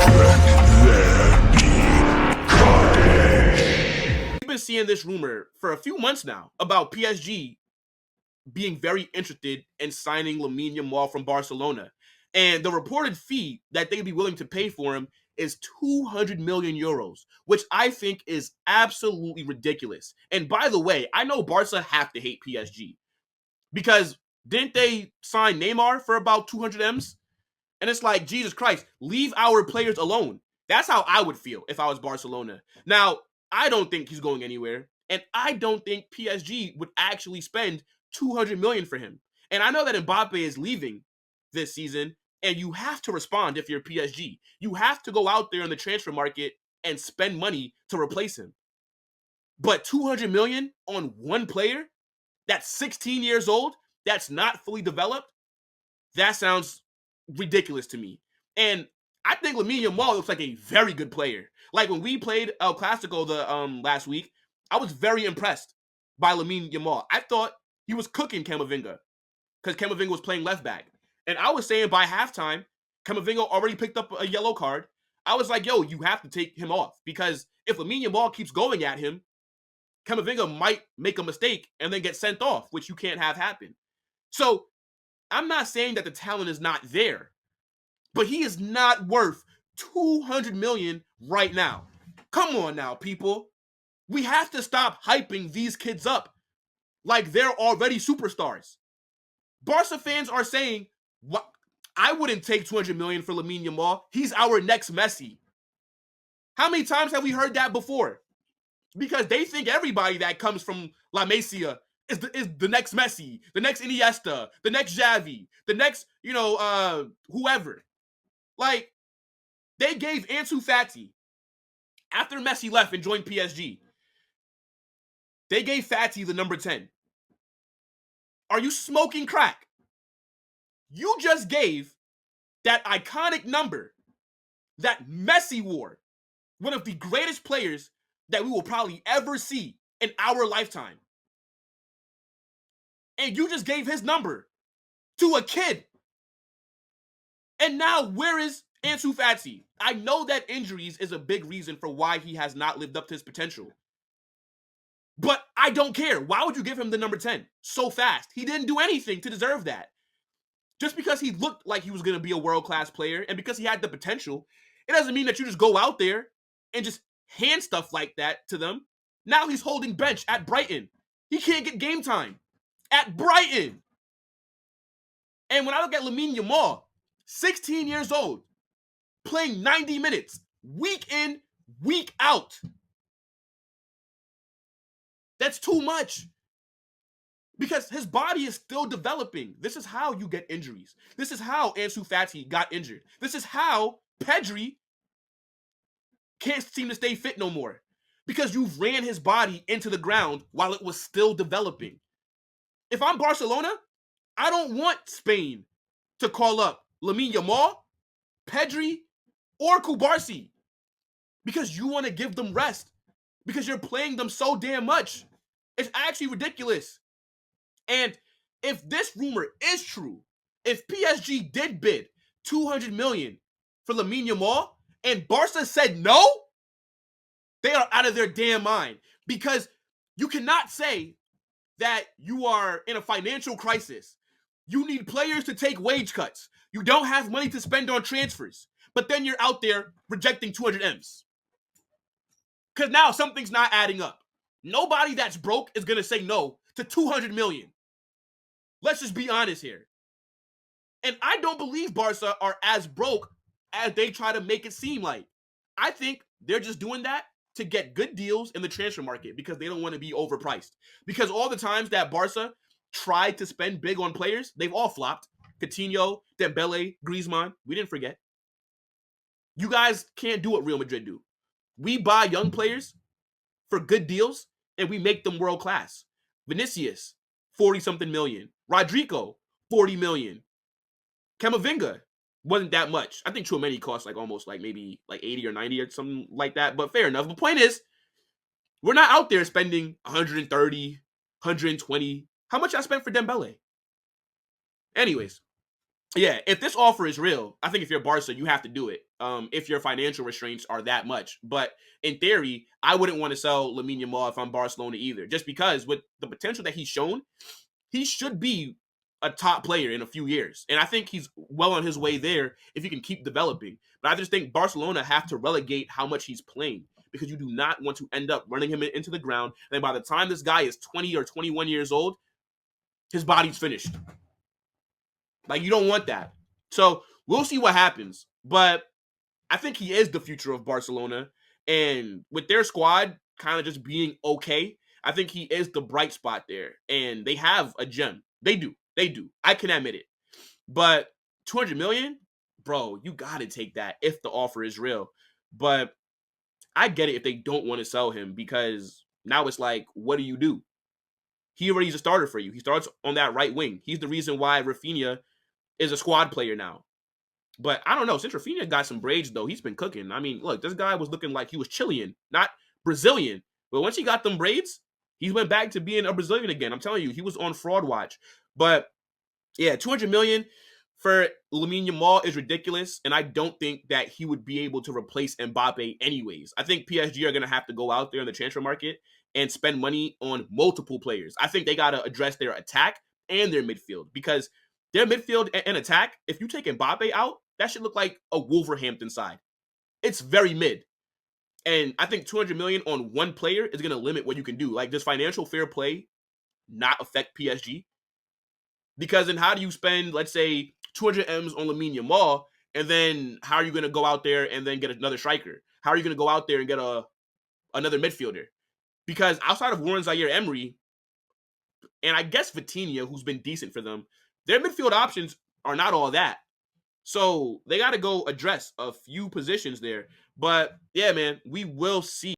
We've been seeing this rumor for a few months now about PSG being very interested in signing Lamine Yamal from Barcelona. And the reported fee that they'd be willing to pay for him is 200 million euros, which I think is absolutely ridiculous. And by the way, I know Barca have to hate PSG because didn't they sign Neymar for about 200 M's? And it's like, Jesus Christ, leave our players alone. That's how I would feel if I was Barcelona. Now, I don't think he's going anywhere, and I don't think PSG would actually spend 200 million for him. And I know that Mbappé is leaving this season, and you have to respond if you're PSG. You have to go out there in the transfer market and spend money to replace him. But 200 million on one player that's 16 years old, that's not fully developed, that sounds ridiculous to me. And I think Lamine Yamal looks like a very good player. Like when we played El Clasico the last week, I was very impressed by Lamine Yamal. I thought he was cooking Camavinga because Camavinga was playing left back. And I was saying by halftime, Camavinga already picked up a yellow card. I was like, yo, you have to take him off because if Lamine Yamal keeps going at him, Camavinga might make a mistake and then get sent off, which you can't have happen. So I'm not saying that the talent is not there, but he is not worth 200 million right now. Come on now, people. We have to stop hyping these kids up like they're already superstars. Barca fans are saying, "What? I wouldn't take 200 million for Lamine Yamal. He's our next Messi." How many times have we heard that before? Because they think everybody that comes from La Masia is the next Messi, the next Iniesta, the next Xavi, the next, whoever. Like, they gave Ansu Fati, after Messi left and joined PSG, they gave Fati the number 10. Are you smoking crack? You just gave that iconic number that Messi wore, one of the greatest players that we will probably ever see in our lifetime. And you just gave his number to a kid. And now, where is Ansu Fati? I know that injuries is a big reason for why he has not lived up to his potential. But I don't care. Why would you give him the number 10 so fast? He didn't do anything to deserve that. Just because he looked like he was going to be a world-class player and because he had the potential, it doesn't mean that you just go out there and just hand stuff like that to them. Now he's holding bench at Brighton. He can't get game time at Brighton. And when I look at Lamine Yamal, 16 years old, playing 90 minutes, week in, week out. That's too much. Because his body is still developing. This is how you get injuries. This is how Ansu Fati got injured. This is how Pedri can't seem to stay fit no more. Because you've ran his body into the ground while it was still developing. If I'm Barcelona, I don't want Spain to call up Lamine Yamal, Pedri, or Kubarsi. Because you want to give them rest. Because you're playing them so damn much. It's actually ridiculous. And if this rumor is true, if PSG did bid 200 million for Lamine Yamal and Barca said no, they are out of their damn mind. Because you cannot say that you are in a financial crisis. You need players to take wage cuts. You don't have money to spend on transfers. But then you're out there rejecting 200 M's. Because now something's not adding up. Nobody that's broke is going to say no to 200 million. Let's just be honest here. And I don't believe Barca are as broke as they try to make it seem like. I think they're just doing that to get good deals in the transfer market because they don't want to be overpriced. Because all the times that Barca tried to spend big on players, they've all flopped. Coutinho, Dembele, Griezmann, we didn't forget. You guys can't do what Real Madrid do. We buy young players for good deals and we make them world class. Vinicius, 40-something million. Rodrigo, 40 million. Camavinga wasn't that much. I think Tchouaméni cost almost maybe 80 or 90 or something like that, but fair enough. The point is, we're not out there spending 130, 120. How much I spent for Dembele? Anyways, yeah, if this offer is real, I think if you're Barca, you have to do it. if your financial restraints are that much. But in theory, I wouldn't want to sell Lamine Yamal if I'm Barcelona either, just because with the potential that he's shown, he should be a top player in a few years. And I think he's well on his way there if he can keep developing. But I just think Barcelona have to relegate how much he's playing, because you do not want to end up running him into the ground. And by the time this guy is 20 or 21 years old, his body's finished. Like, you don't want that. So we'll see what happens. But I think he is the future of Barcelona. And with their squad kind of just being okay, I think he is the bright spot there. And they have a gem. They do. They do. I can admit it. But 200 million, bro, you got to take that if the offer is real. But I get it if they don't want to sell him, because now it's like, what do you do? He already is a starter for you. He starts on that right wing. He's the reason why Rafinha is a squad player now. But I don't know. Since Rafinha got some braids, though, he's been cooking. I mean, look, this guy was looking like he was Chilean, not Brazilian. But once he got them braids, he went back to being a Brazilian again. I'm telling you, he was on fraud watch. But yeah, 200 million for Lamine Yamal is ridiculous, and I don't think that he would be able to replace Mbappé anyways. I think PSG are going to have to go out there in the transfer market and spend money on multiple players. I think they got to address their attack and their midfield, because their midfield and attack, if you take Mbappé out, that should look like a Wolverhampton side. It's very mid. And I think 200 million on one player is going to limit what you can do. Like, does financial fair play not affect PSG? Because then how do you spend, let's say, 200 M's on Lamine Yamal, and then how are you going to go out there and then get another striker? How are you going to go out there and get another midfielder? Because outside of Warren Zaire-Emery, and I guess Vitinha, who's been decent for them, their midfield options are not all that. So they got to go address a few positions there. But yeah, man, we will see.